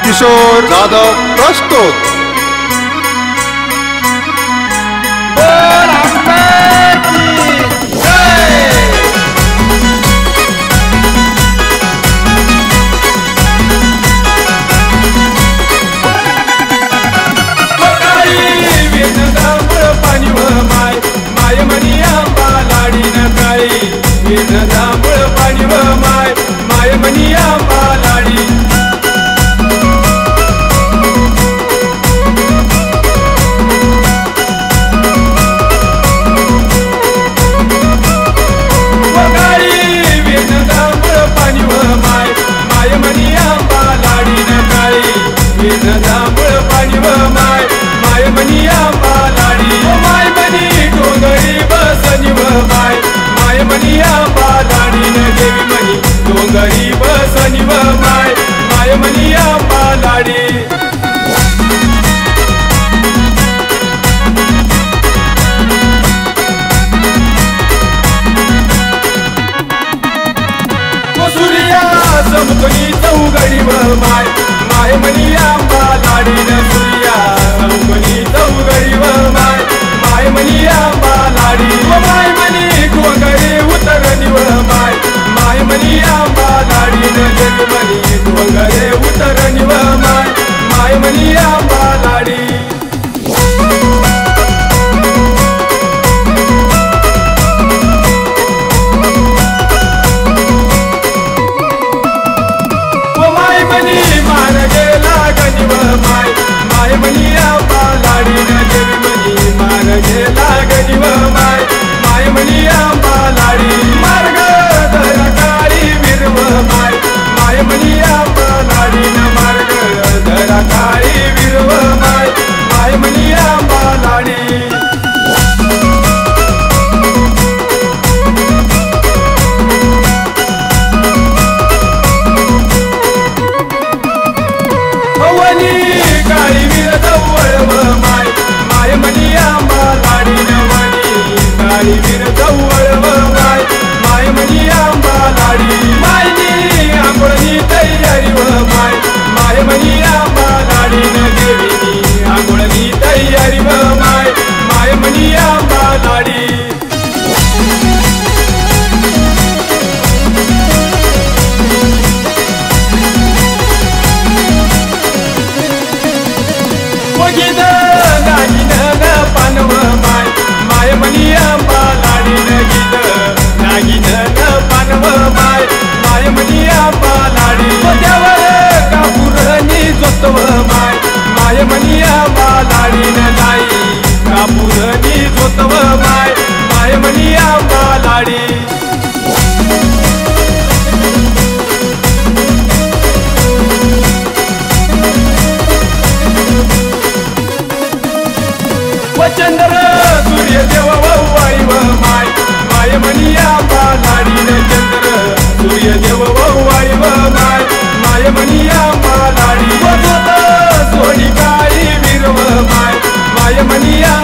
किशोर जाधव प्रस्तुत। गरीब सनिव माय माय मनिया पालाडी सूर्या चमकली चौगडीव माय माय मनिया पालाडी न सूर्या चमकली चौगडीव माय माय मनिया पालाडी माय मनी गोंगरे उतरनिव माय माय मनिया पालाडी न जगमनी गोंगरे उतरनिव माय माय मनिया पालाडी माय मनिया पालाडी न लाई कापुरनी जोतव माय माय मनिया पालाडी चंद्र सूर्य देव वाईव माय माय मनिया पालाडी न चंद्र सूर्य देव वाईव माय माय मनिया पालाडी सोनी काळी विरव माय माय मनिया